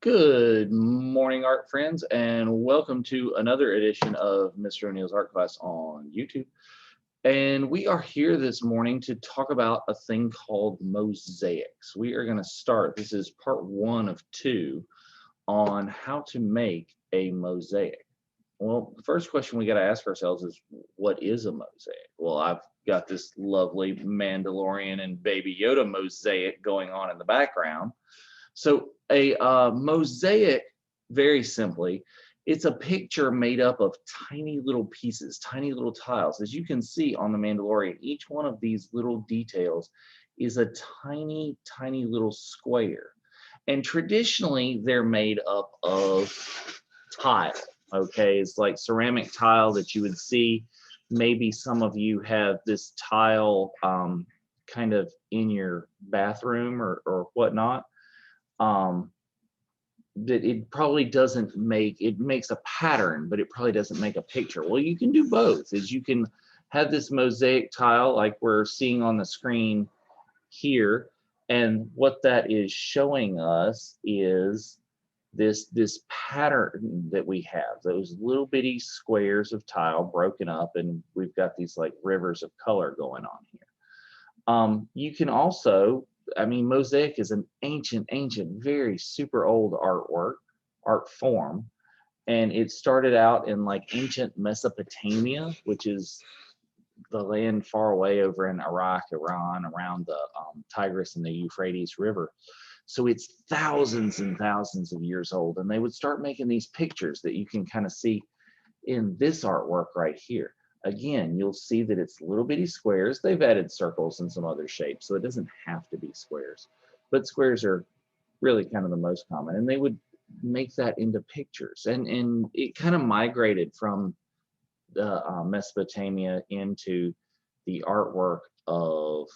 Good morning, art friends, and welcome to another edition of Mr. O'Neill's Art Class on YouTube. And we are here this morning to talk about a thing called mosaics. We are going to start, this is part 1 of 2 on how to make a mosaic. Well, the first question we got to ask ourselves is, what is a mosaic? Well, I've got this lovely Mandalorian and Baby Yoda mosaic going on in the background. So a mosaic, very simply, it's a picture made up of tiny little pieces, tiny little tiles. As you can see on the Mandalorian, each one of these little details is a tiny, tiny little square. And traditionally, they're made up of tile, okay? It's like ceramic tile that you would see. Maybe some of you have this tile kind of in your bathroom or whatnot. That it probably doesn't make, it makes a pattern, but it probably doesn't make a picture. Well, you can do both. Is you can have this mosaic tile like we're seeing on the screen here, and what that is showing us is this pattern that we have, those little bitty squares of tile broken up, and we've got these like rivers of color going on here. You can also, I mean, mosaic is an ancient, very super old art form. And it started out in like ancient Mesopotamia, which is the land far away over in Iraq, Iran, around the Tigris and the Euphrates River. So it's thousands and thousands of years old. And they would start making these pictures that you can kind of see in this artwork right here. Again, you'll see that it's little bitty squares. They've added circles and some other shapes, so it doesn't have to be squares. But squares are really kind of the most common, and they would make that into pictures. And it kind of migrated from the Mesopotamia into the artwork of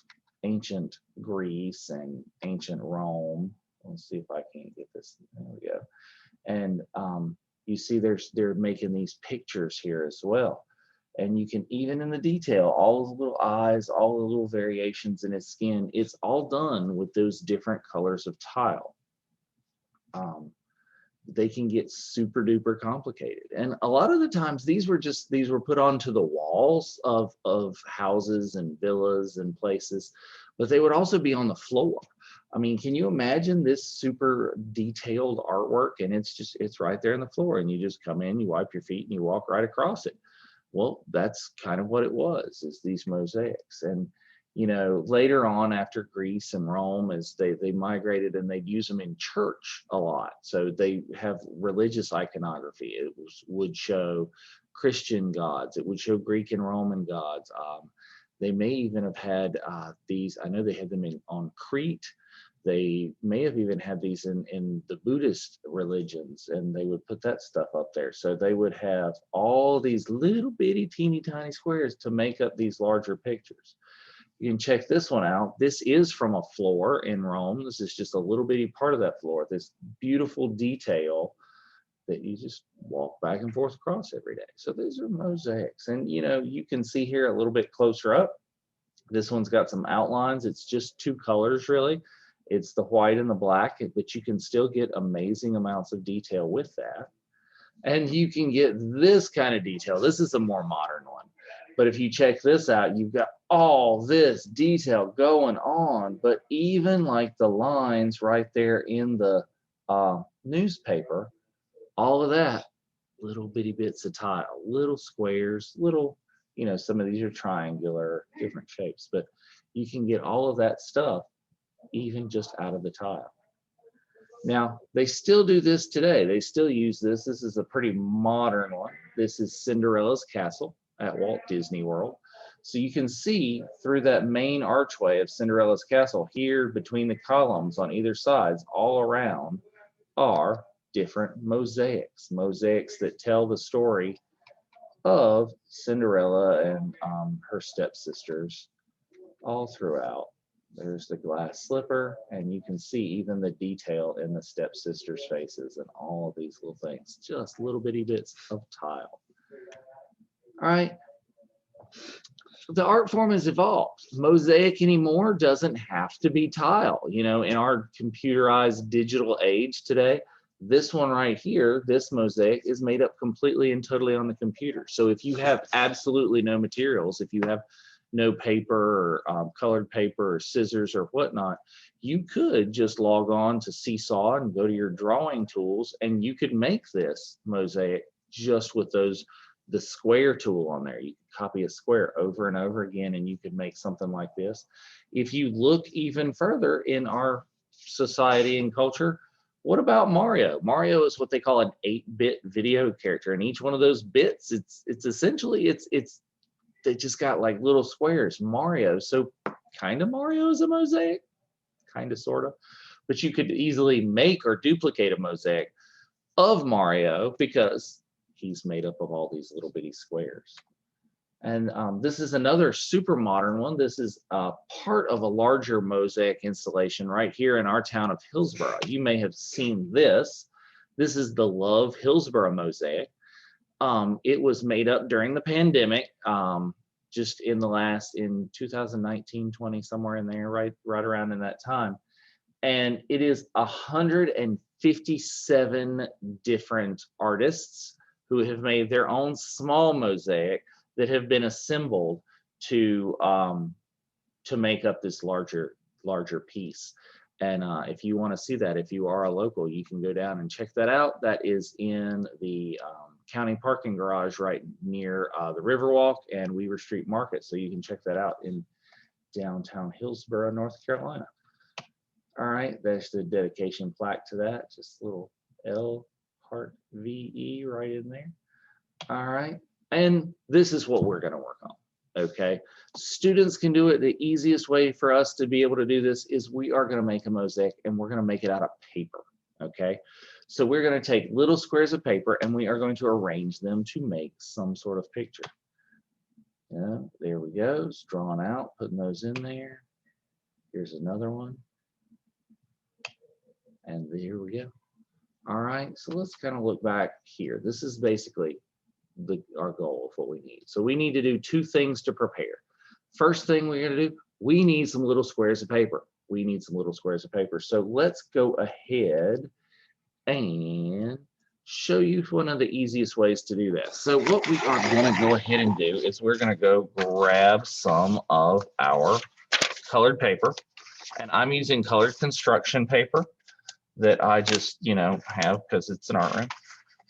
ancient Greece and ancient Rome. Let's see if I can get this. There we go. And you see they're making these pictures here as well. And you can, even in the detail, all the little eyes, all the little variations in his skin, it's all done with those different colors of tile. They can get super duper complicated. And a lot of the times these were put onto the walls of houses and villas and places, but they would also be on the floor. I mean, can you imagine this super detailed artwork? And it's right there on the floor, and you just come in, you wipe your feet, and you walk right across it. Well, that's kind of what it was, is these mosaics. And, you know, later on after Greece and Rome, as they migrated, and they'd use them in church a lot. So they have religious iconography. It would show Christian gods. It would show Greek and Roman gods. They may even have had these, I know they had them on Crete. They may have even had these in the Buddhist religions, and they would put that stuff up there. So they would have all these little bitty teeny tiny squares to make up these larger pictures. You can check this one out. This is from a floor in Rome. This is just a little bitty part of that floor, this beautiful detail that you just walk back and forth across every day. So these are mosaics. And you know, you can see here a little bit closer up, this one's got some outlines. It's just 2 colors really. It's the white and the black, but you can still get amazing amounts of detail with that. And you can get this kind of detail. This is a more modern one. But if you check this out, you've got all this detail going on, but even like the lines right there in the newspaper, all of that, little bitty bits of tile, little squares, little, you know, some of these are triangular, different shapes, but you can get all of that stuff even just out of the tile. Now, they still do this today. They still use this. This is a pretty modern one. This is Cinderella's castle at Walt Disney World. So you can see through that main archway of Cinderella's castle here, between the columns on either sides, all around are different mosaics that tell the story of Cinderella and her stepsisters all throughout. There's the glass slipper, and you can see even the detail in the stepsisters' faces and all of these little things, just little bitty bits of tile. All right. The art form has evolved. Mosaic anymore doesn't have to be tile. You know, in our computerized digital age today, This one right here, this mosaic, is made up completely and totally on the computer. So if you have absolutely no materials, if you have no paper or colored paper or scissors or whatnot, you could just log on to Seesaw and go to your drawing tools, and you could make this mosaic just with the square tool on there. You could copy a square over and over again, and you could make something like this. If you look even further in our society and culture, what about Mario? Mario is what they call an 8-bit video character, and each one of those bits, it's essentially they just got like little squares. Mario, so kind of Mario is a mosaic, kind of, sort of, but you could easily make or duplicate a mosaic of Mario because he's made up of all these little bitty squares. And this is another super modern one. This is part of a larger mosaic installation right here in our town of Hillsborough. You may have seen this. This is the Love Hillsborough mosaic. It was made up during the pandemic, just in 2019, 20, somewhere in there, right around in that time. And it is 157 different artists who have made their own small mosaic that have been assembled to make up this larger piece. And if you want to see that, if you are a local, you can go down and check that out. That is in the county parking garage right near the Riverwalk and Weaver Street Market. So you can check that out in downtown Hillsborough, North Carolina. All right, there's the dedication plaque to that. Just a little L heart VE right in there. All right. And this is what we're going to work on. Okay. Students can do it. The easiest way for us to be able to do this is we are going to make a mosaic, and we're going to make it out of paper. Okay. So we're going to take little squares of paper, and we are going to arrange them to make some sort of picture. Yeah, there we go. It's drawn out, putting those in there. Here's another one. And there we go. All right. So let's kind of look back here. This is basically our goal of what we need. So we need to do two things to prepare. First thing we're going to do, we need some little squares of paper. We need some little squares of paper. So let's go ahead and show you one of the easiest ways to do that. So what we are going to go ahead and do is we're going to go grab some of our colored paper, and I'm using colored construction paper that I just, have because it's an art room,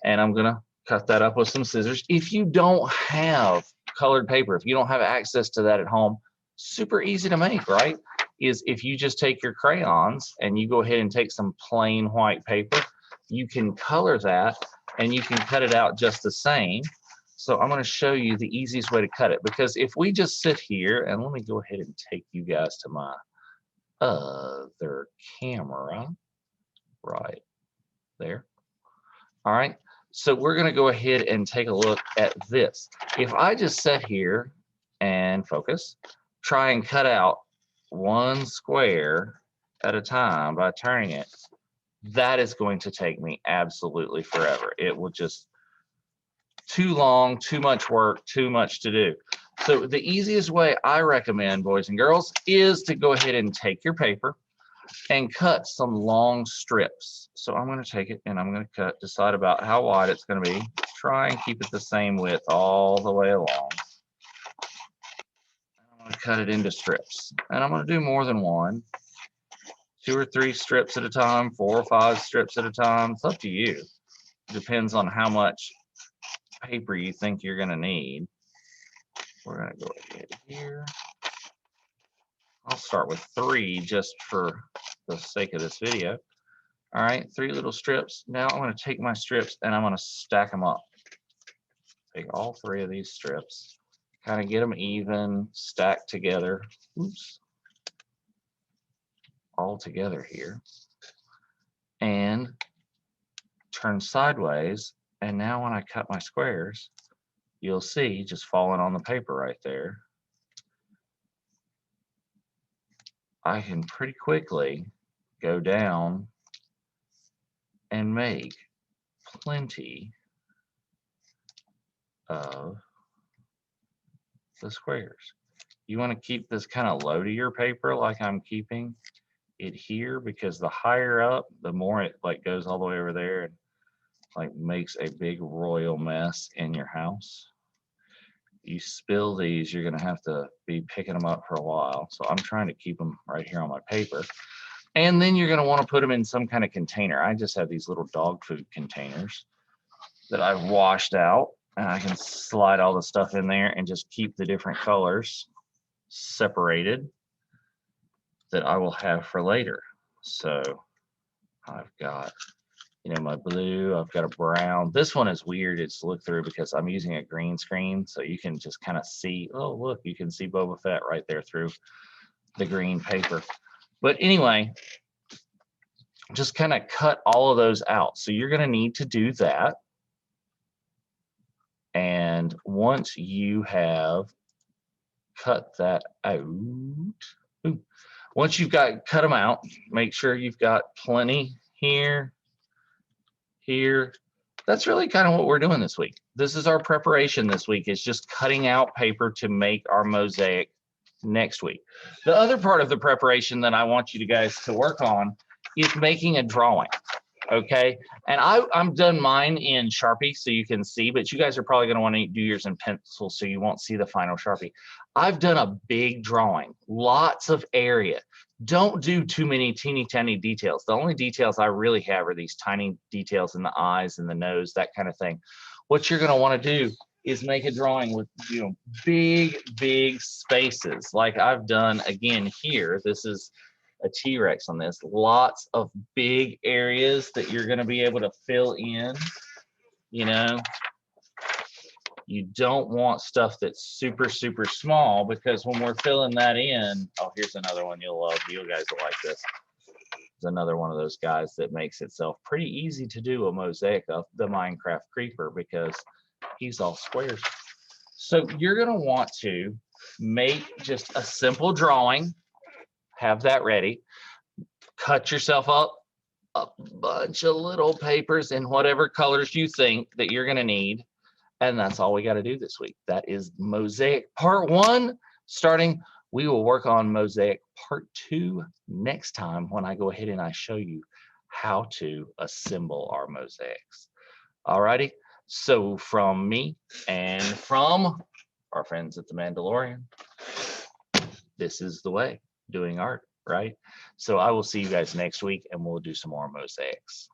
and I'm going to cut that up with some scissors. If you don't have colored paper, if you don't have access to that at home, super easy to make, right? Is if you just take your crayons and you go ahead and take some plain white paper, you can color that and you can cut it out just the same. So I'm going to show you the easiest way to cut it, because if we just sit here, and let me go ahead and take you guys to my other camera right there. All right. So we're going to go ahead and take a look at this. If I just sit here and focus, try and cut out one square at a time by turning it, that is going to take me absolutely forever. It will just too long, too much work, too much to do. So the easiest way I recommend, boys and girls, is to go ahead and take your paper and cut some long strips. So I'm going to take it and I'm going to decide about how wide it's going to be. Try and keep it the same width all the way along. I'm going to cut it into strips, and I'm going to do more than one. 2 or 3 strips at a time, 4 or 5 strips at a time. It's up to you. It depends on how much paper you think you're going to need. We're going to go ahead here. I'll start with 3 just for the sake of this video. All right, 3 little strips. Now I'm going to take my strips and I'm going to stack them up. Take all 3 of these strips, kind of get them even, stacked together. Oops. All together here. And turn sideways. And now when I cut my squares, you'll see just falling on the paper right there, I can pretty quickly go down and make plenty of the squares. You want to keep this kind of low to your paper like I'm keeping, it here, because the higher up, the more it like goes all the way over there and like makes a big royal mess in your house. You spill these, you're gonna have to be picking them up for a while. So I'm trying to keep them right here on my paper. And then you're gonna wanna put them in some kind of container. I just have these little dog food containers that I've washed out, and I can slide all the stuff in there and just keep the different colors separated that I will have for later. So I've got, you know, my blue, I've got a brown. This one is weird, it's to look through because I'm using a green screen, so you can just kind of see, oh look, you can see Boba Fett right there through the green paper. But anyway, just kind of cut all of those out. So you're going to need to do that. And once you have cut that out, once you've got cut them out, make sure you've got plenty here, here. That's really kind of what we're doing this week. This is our preparation this week, is just cutting out paper to make our mosaic next week. The other part of the preparation that I want you guys to work on is making a drawing. Okay, and I'm done mine in Sharpie so you can see, but you guys are probably going to want to do yours in pencil so you won't see the final Sharpie. I've done a big drawing, lots of area. Don't do too many teeny tiny details. The only details I really have are these tiny details in the eyes and the nose, that kind of thing. What you're going to want to do is make a drawing with, you know, big spaces like I've done again here. This is a T-Rex on this. Lots of big areas that you're going to be able to fill in. You know, you don't want stuff that's super small, because when we're filling that in, oh, here's another one you'll love. You guys will like this. It's another one of those guys that makes itself pretty easy to do a mosaic of, the Minecraft creeper, because he's all squares. So you're going to want to make just a simple drawing. Have that ready. Cut yourself up a bunch of little papers in whatever colors you think that you're going to need. And that's all we got to do this week. That is Mosaic Part 1 starting. We will work on Mosaic Part 2 next time, when I go ahead and I show you how to assemble our mosaics. All righty. So from me and from our friends at the Mandalorian, this is the way, doing art, right? So I will see you guys next week, and we'll do some more mosaics.